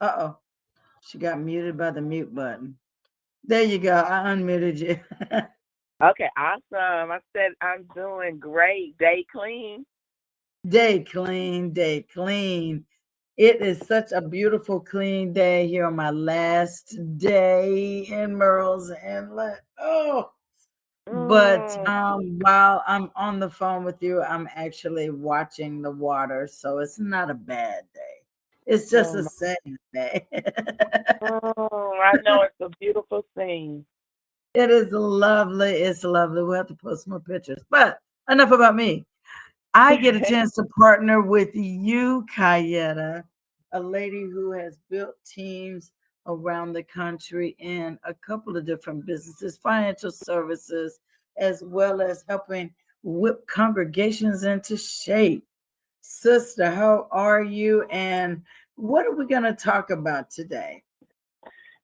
Uh-oh. She got muted by the mute button. There you go. I unmuted you. Okay, awesome. I said I'm doing great. Day clean. Day clean, day clean. It is such a beautiful, clean day here on my last day in Merle's Inlet. Oh, but Mm, while I'm on the phone with you, I'm actually watching the water, so it's not a bad day. It's just oh a my. sad day. I know it's a beautiful scene. It is lovely. It's lovely. We'll have to post more pictures. But enough about me. I get a chance to partner with you, Kayaetta, a lady who has built teams around the country in a couple of different businesses, financial services, as well as helping whip congregations into shape. Sister, how are you? And what are we going to talk about today?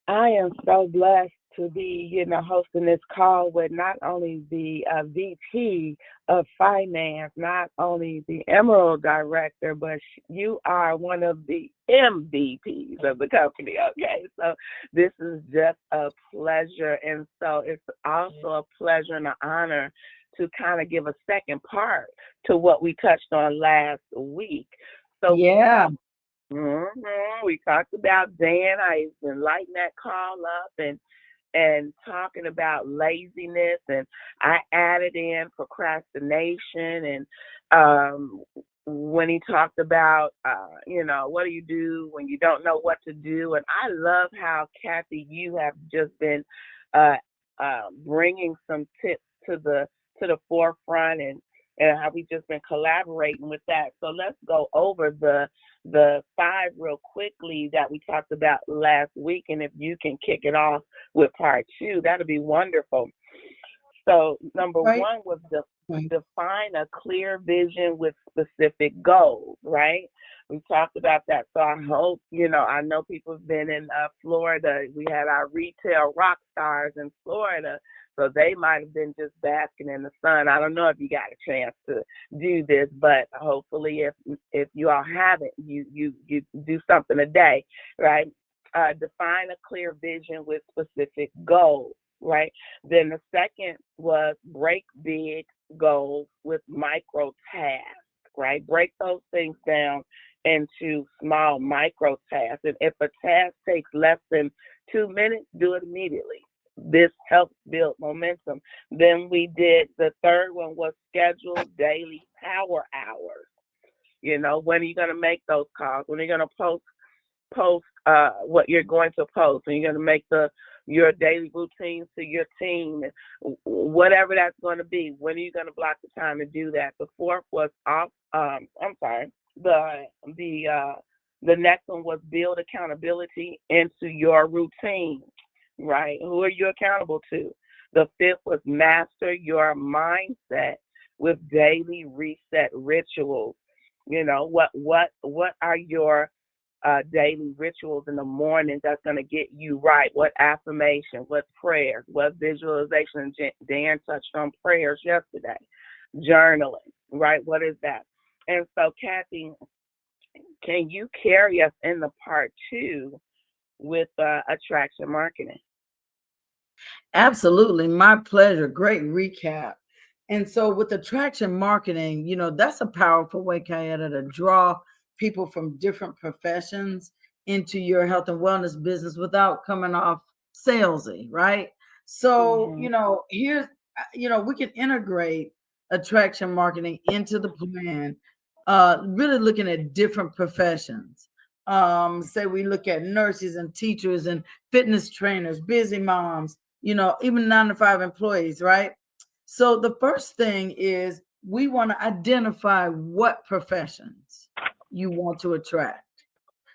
I am so blessed to be, hosting this call with not only the VP of Finance, not only the Emerald Director, but you are one of the MVPs of the company. Okay, so this is just a pleasure, and so it's also a pleasure and an honor to kind of give a second part to what we touched on last week. So we Yeah, talked. We talked about Dan. I been lighting that call up and talking about laziness, and I added in procrastination, and when he talked about what do you do when you don't know what to do, and I love how Kathy, you have just been uh, bringing some tips to the forefront, and how we just been collaborating with that. So let's go over the five real quickly that we talked about last week, and if you can kick it off with part two, that'd be wonderful. So number right. one was define a clear vision with specific goals, right? We talked about that. So I hope, I know people have been in Florida. We had our retail rock stars in Florida. So they might have been just basking in the sun. I don't know if you got a chance to do this, but hopefully if you all haven't, you do something today, right? Define a clear vision with specific goals, right? Then the second was break big goals with micro tasks, right? Break those things down into small micro tasks. And if a task takes less than 2 minutes, do it immediately. This helps build momentum. Then we did the third one was schedule daily power hours. When are you going to make those calls? When are you going to post what you're going to post, and you're going to make your daily routines to your team, whatever that's going to be. When are you going to block the time to do that? The fourth was off. I'm sorry. The next one was build accountability into your routine. Right? Who are you accountable to? The fifth was master your mindset with daily reset rituals. What are your daily rituals in the morning that's going to get you right? What affirmation, what prayers, what visualization? Dan touched on prayers yesterday. Journaling, right? What is that? And so, Kathy, can you carry us in the part two with attraction marketing? Absolutely. My pleasure. Great recap. And so with attraction marketing, that's a powerful way, Kayetta, to draw people from different professions into your health and wellness business without coming off salesy, right? So, Mm-hmm. here's, we can integrate attraction marketing into the plan, really looking at different professions. Say we look at nurses and teachers and fitness trainers, busy moms, even 9 to 5 employees, right? So the first thing is we want to identify what professions you want to attract.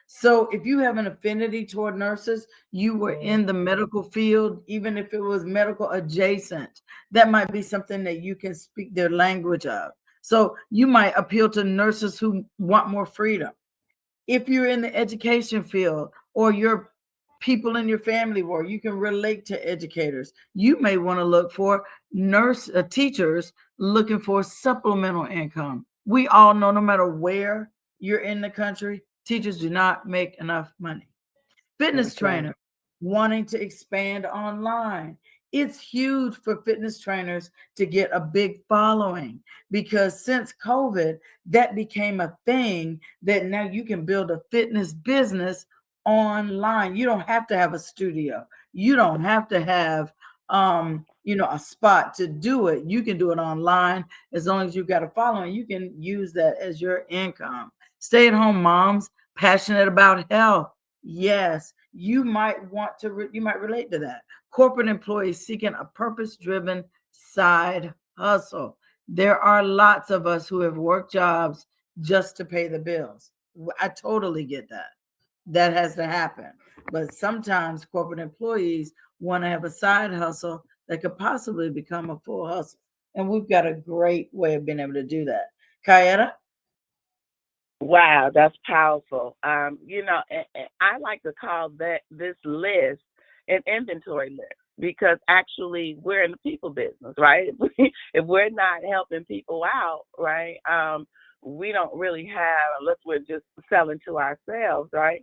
So if you have an affinity toward nurses, you were in the medical field, even if it was medical adjacent, that might be something that you can speak their language of. So you might appeal to nurses who want more freedom. If you're in the education field or your people in your family where you can relate to educators, you may want to look for teachers looking for supplemental income. We all know no matter where you're in the country, teachers do not make enough money. Fitness Okay. trainer wanting to expand online. It's huge for fitness trainers to get a big following because since COVID, that became a thing that now you can build a fitness business online. You don't have to have a studio. You don't have to have a spot to do it. You can do it online as long as you've got a following. You can use that as your income. Stay-at-home moms passionate about health. Yes, you might relate to that. Corporate employees seeking a purpose-driven side hustle. There are lots of us who have worked jobs just to pay the bills. I totally get that. That has to happen. But sometimes corporate employees want to have a side hustle that could possibly become a full hustle. And we've got a great way of being able to do that. Kayaetta? Wow, that's powerful. And I like to call this list an inventory list because actually we're in the people business, right? If we're not helping people out, right? We don't really have unless we're just selling to ourselves, right?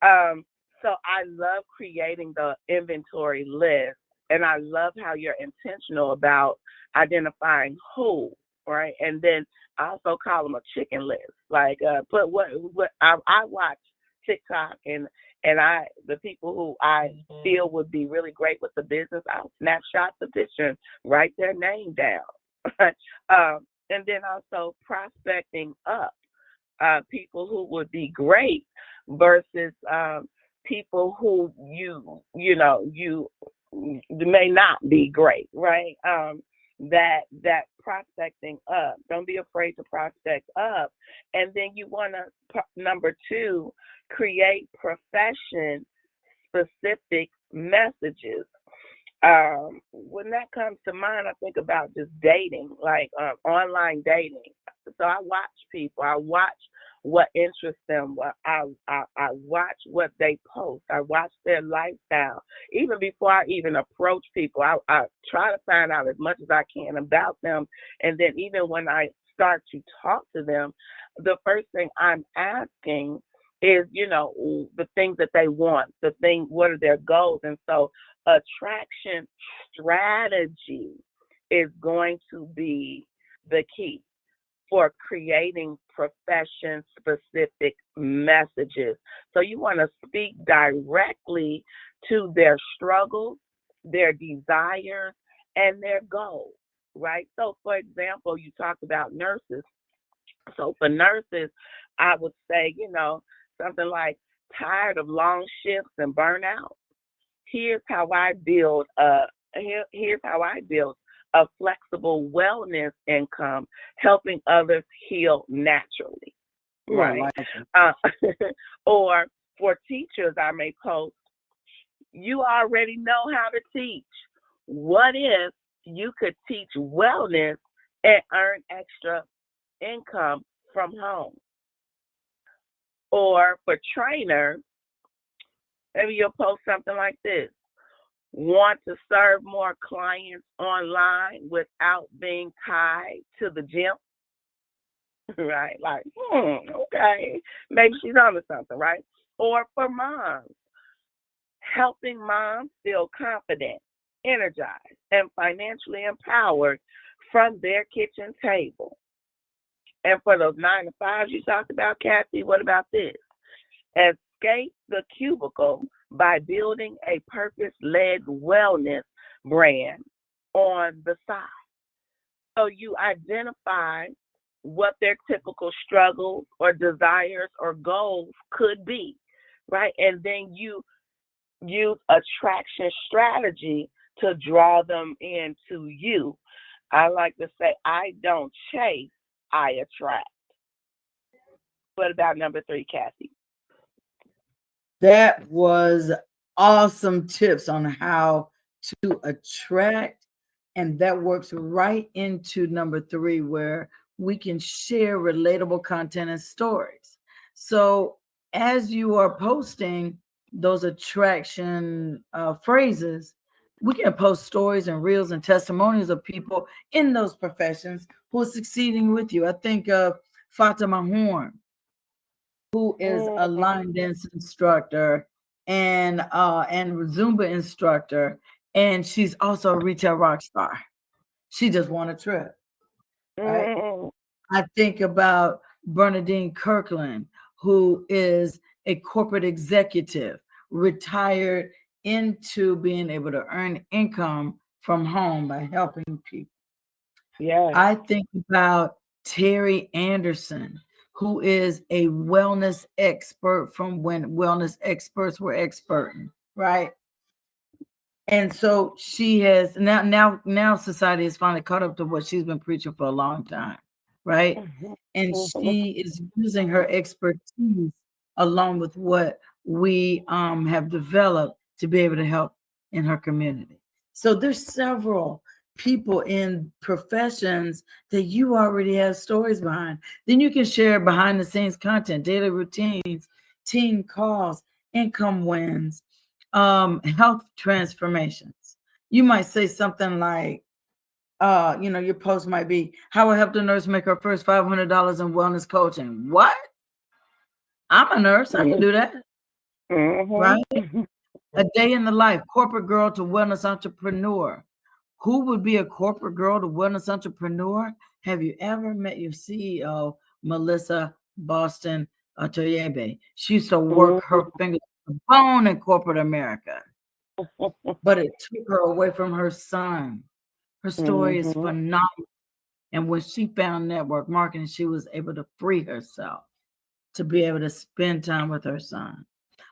Um, so I love creating the inventory list, and I love how you're intentional about identifying who, right? And then I also call them a chicken list. Like, put what I watch TikTok, and the people who I feel would be really great with the business, I'll snapshot the picture and write their name down. And then also prospecting up people who would be great versus people who you may not be great, right? That prospecting up. Don't be afraid to prospect up, and then you want to number two, create profession specific messages. When that comes to mind, I think about just dating, like online dating. So I watch people. I watch what interests them. I watch what they post. I watch their lifestyle. Even before I even approach people, I try to find out as much as I can about them. And then even when I start to talk to them, the first thing I'm asking is, the things that they want, what are their goals? And so attraction strategy is going to be the key for creating profession specific messages. So you want to speak directly to their struggles, their desires, and their goals, right? So, for example, you talked about nurses. So, for nurses, I would say, something like tired of long shifts and burnout. Here's how I build here's how I build a flexible wellness income, helping others heal naturally, Oh, I right? like it. Uh, or for teachers, I may post, you already know how to teach. What if you could teach wellness and earn extra income from home? Or for trainers, maybe you'll post something like this. Want to serve more clients online without being tied to the gym, right? Like, okay, maybe she's onto something, right? Or for moms, helping moms feel confident, energized, and financially empowered from their kitchen table. And for those 9 to 5s you talked about, Kathy, what about this? Escape the cubicle by building a purpose led wellness brand on the side. So you identify what their typical struggles or desires or goals could be, right? And then you use attraction strategy to draw them into you. I like to say, I don't chase, I attract. What about number three, Kathy? That was awesome tips on how to attract. And that works right into number three, where we can share relatable content and stories. So, as you are posting those attraction phrases, we can post stories and reels and testimonials of people in those professions who are succeeding with you. I think of Fatima Horn, who is a Mm, line dance instructor. and Zumba instructor, and she's also a retail rock star. She just won a trip, right? Mm-hmm. I think about Bernadine Kirkland, who is a corporate executive, retired into being able to earn income from home by helping people. Yes. I think about Terry Anderson, who is a wellness expert from when wellness experts were experting, right? And so she has now society has finally caught up to what she's been preaching for a long time, right? Mm-hmm. And Mm-hmm. she is using her expertise along with what we have developed to be able to help in her community. So there's several people in professions that you already have stories behind. Then you can share behind the scenes content, daily routines, team calls, income wins, health transformations. You might say something like, your post might be, how I helped a nurse make her first $500 in wellness coaching. What? I'm a nurse. I can do that, right? Mm-hmm. A day in the life, corporate girl to wellness entrepreneur. Who would be a corporate girl to wellness entrepreneur? Have you ever met your CEO, Melissa Boston Toyebe? She used to work her fingers to the bone in corporate America, but it took her away from her son. Her story is Mm-hmm. phenomenal. And when she found network marketing, she was able to free herself to be able to spend time with her son.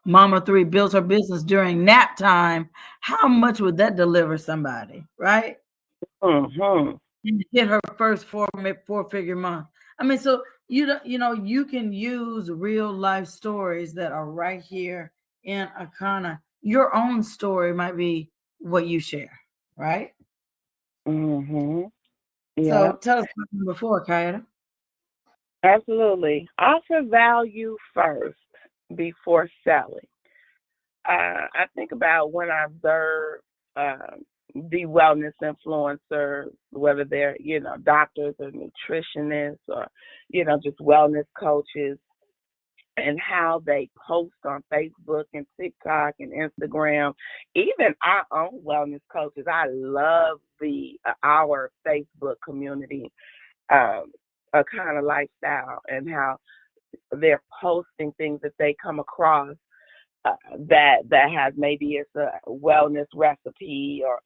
Mama three builds her business during nap time. How much would that deliver somebody, right? Mm-hmm. And hit her first four figure month. I mean, so you can use real life stories that are right here in Akana. Your own story might be what you share, right? Mm-hmm. So Yeah. tell us something before, Kayaetta. Absolutely. Offer value first before selling. I think about when I observe the wellness influencers, whether they're, doctors or nutritionists or, just wellness coaches, and how they post on Facebook and TikTok and Instagram. Even our own wellness coaches, I love the our Facebook community, um, a kind of lifestyle and how they're posting things that they come across that has maybe it's a wellness recipe or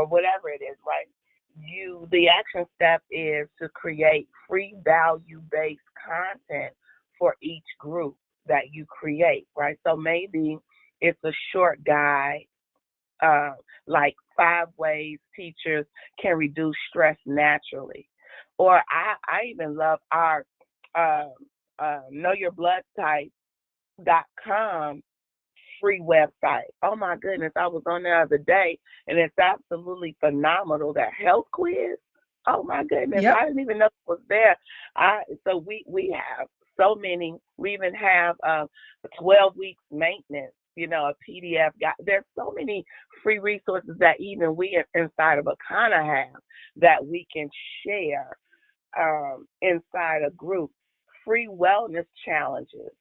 whatever it is, right? The action step is to create free value based content for each group that you create, right? So maybe it's a short guide, uh, like 5 ways teachers can reduce stress naturally, or I even love our uh, know your blood type.com free website. Oh my goodness, I was on there the other day and it's absolutely phenomenal. That health quiz. Oh my goodness, Yep. I didn't even know it was there. So we have so many. We even have a 12 weeks maintenance. A PDF. There's so many free resources that even we inside of Akana have that we can share inside a group. Free wellness challenges,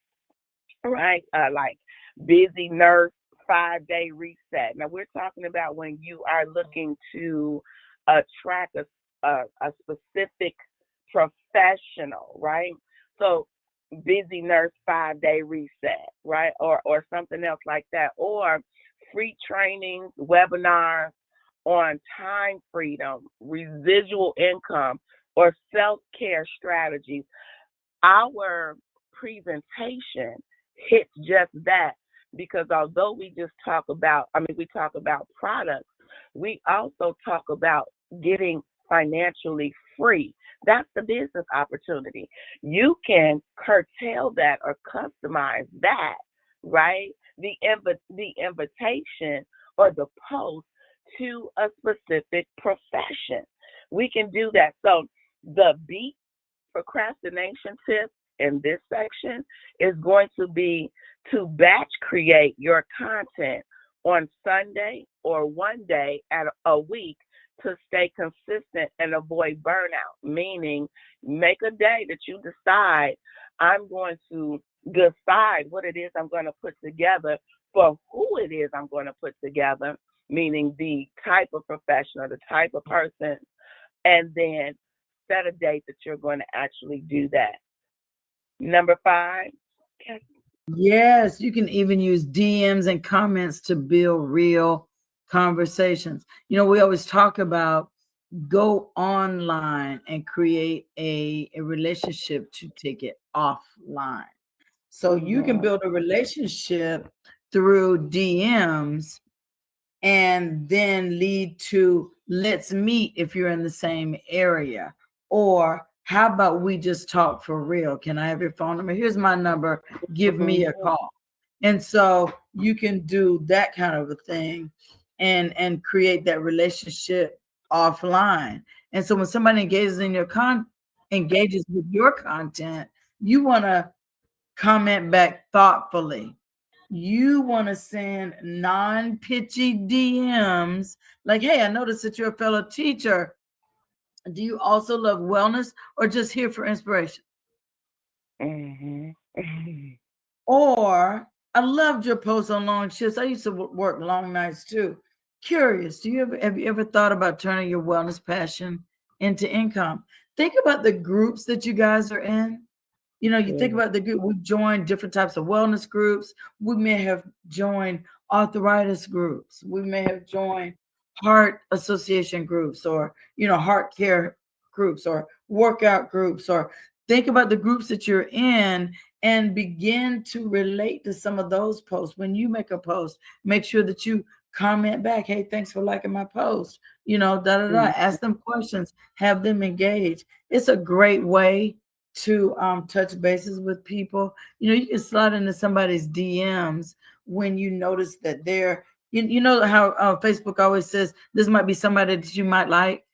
right? Like busy nurse 5 day reset. Now we're talking about when you are looking to attract a specific professional, right? So busy nurse 5 day reset, right? Or something else like that. Or free trainings, webinars on time freedom, residual income, or self care strategies. Our presentation hits just that, because although we talk about products, we also talk about getting financially free. That's the business opportunity. You can curtail that or customize that, right? The invitation or the post to a specific profession. We can do that. So the beat procrastination tip in this section is going to be to batch create your content on Sunday or one day at a week to stay consistent and avoid burnout. Meaning, make a day that you decide I'm going to decide what it is I'm going to put together for who it is I'm going to put together, meaning the type of professional, the type of person, and then set a date that you're going to actually do that. Number 5. Yes, you can even use DMs and comments to build real conversations. We always talk about go online and create a relationship to take it offline. So you can build a relationship through DMs and then lead to let's meet if you're in the same area. Or how about we just talk for real? Can I have your phone number? Here's my number. Give me a call. And so you can do that kind of a thing and create that relationship offline. And so when somebody engages with your content, you want to comment back thoughtfully. You want to send non-pitchy DMs like, hey, I noticed that you're a fellow teacher. Do you also love wellness or just here for inspiration? Or I loved your post on long shifts. I used to work long nights too. Curious, have you ever thought about turning your wellness passion into income? Think about the groups that you guys are in. You think about the group, we've joined different types of wellness groups. We may have joined arthritis groups. We may have joined heart association groups or, heart care groups or workout groups, or think about the groups that you're in and begin to relate to some of those posts. When you make a post, make sure that you comment back. Hey, thanks for liking my post. Ask them questions, have them engage. It's a great way to touch bases with people. You can slide into somebody's DMs when you notice that you know how Facebook always says this might be somebody that you might like,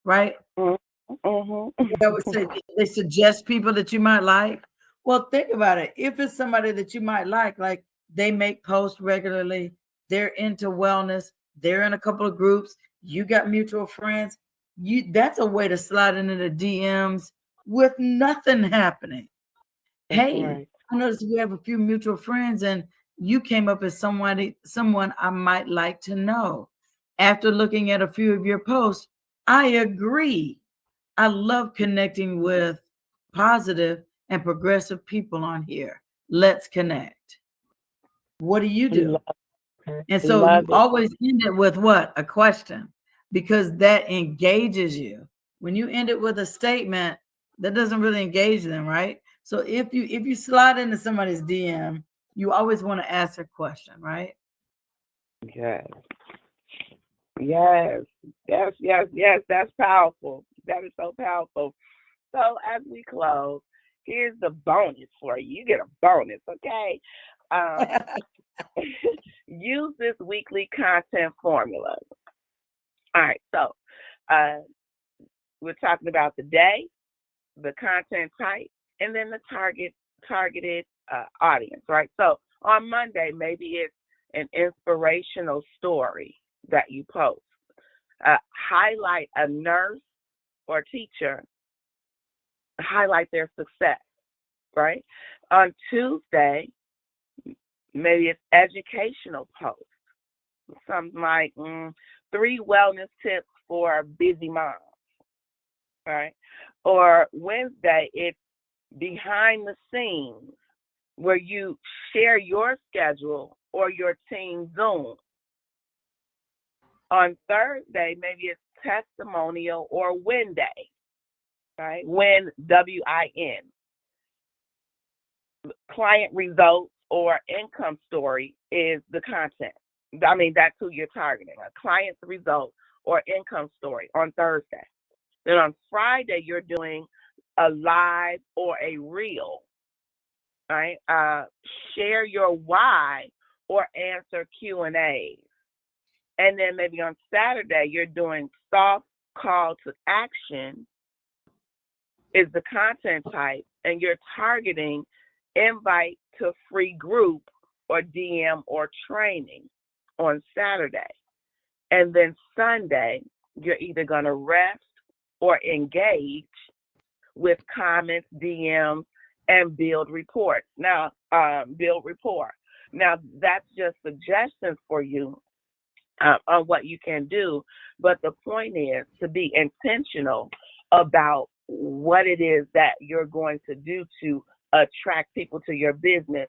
right? They always say they suggest people that you might like. Well, think about it. If it's somebody that you might like they make posts regularly, they're into wellness, they're in a couple of groups, you got mutual friends, that's a way to slide into the DMs with nothing happening. Hey, I noticed we have a few mutual friends and you came up as someone I might like to know. After looking at a few of your posts, I agree. I love connecting with positive and progressive people on here. Let's connect. What do you do? And so you always end it with what? A question, because that engages you. When you end it with a statement, that doesn't really engage them, right? So if you slide into somebody's DM, you always want to ask a question, right? Yes. That's powerful. That is so powerful. So as we close, here's the bonus for you. You get a bonus, okay? Use this weekly content formula. All right, so we're talking about the day, the content type, and then the targeted audience, right? So on Monday, maybe it's an inspirational story that you post. Highlight a nurse or teacher, highlight their success, right? On Tuesday, maybe it's educational post, something like 3 wellness tips for busy moms, right? Or Wednesday, it's behind the scenes where you share your schedule or your team Zoom. On Thursday, maybe it's testimonial or win day, right? Win, W-I-N. Client results or income story is the content. I mean, that's who you're targeting, a client's result or income story on Thursday. Then on Friday, you're doing a live or a reel, right? Share your why or answer Q&As. And then maybe on Saturday, you're doing soft call to action is the content type, and you're targeting invite to free group or DM or training on Saturday. And then Sunday, you're either going to rest or engage with comments, DMs, and build reports. Now, build rapport. Now, that's just suggestions for you on what you can do. But the point is to be intentional about what it is that you're going to do to attract people to your business.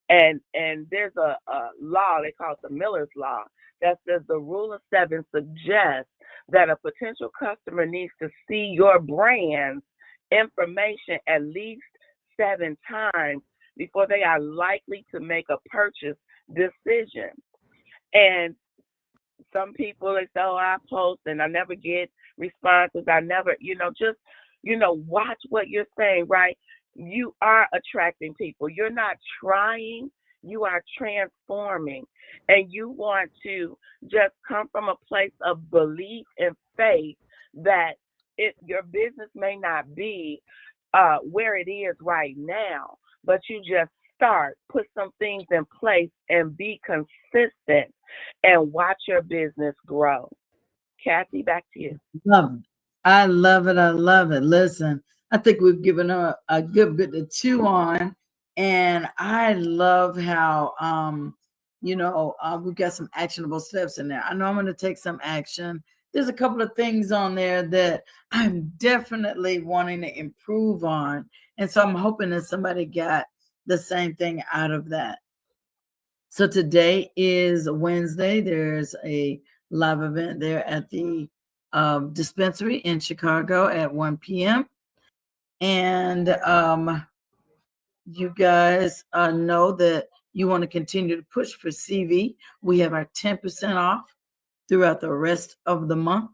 And there's a law, they call it the Miller's Law, that says the rule of seven suggests that a potential customer needs to see your brand's information at least 7 times before they are likely to make a purchase decision. And some people they say, "Oh, I post and I never get responses. I never, just watch what you're saying, right? You are attracting people. You're not trying. You are transforming, and you want to just come from a place of belief and faith that your business may not be where it is right now, but you just start, put some things in place, and be consistent and watch your business grow. Kathy, back to you. Love it. I love it. I love it. Listen, I think we've given a good bit to chew on. And I love how, we've got some actionable steps in there. I know I'm going to take some action. There's a couple of things on there that I'm definitely wanting to improve on. And so I'm hoping that somebody got the same thing out of that. So today is Wednesday. There's a live event there at the dispensary in Chicago at 1 p.m. And you guys know that you want to continue to push for CV. We have our 10% off throughout the rest of the month.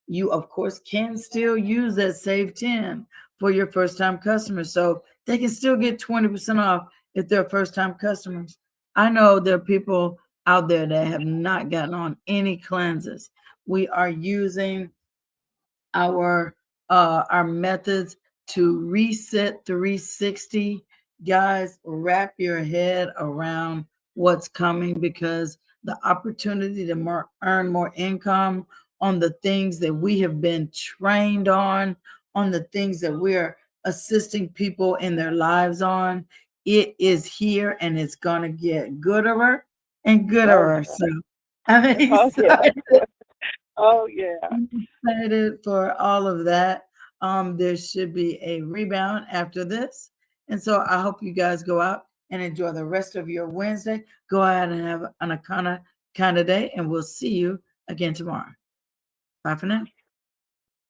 You, of course, can still use that Save 10 for your first time customers. So they can still get 20% off if they're first time customers. I know there are people out there that have not gotten on any cleanses. We are using our methods to reset 360. Guys, wrap your head around what's coming, because the opportunity to earn more income on the things that we have been trained on the things that we're assisting people in their lives on, it is here, and it's gonna get gooder and Oh gooder. yeah. So I'm Oh yeah. excited. Oh yeah. I'm excited for all of that. There should be a rebound after this. And so I hope you guys go out and enjoy the rest of your Wednesday. Go out and have an kind of day, and we'll see you again tomorrow. Bye for now.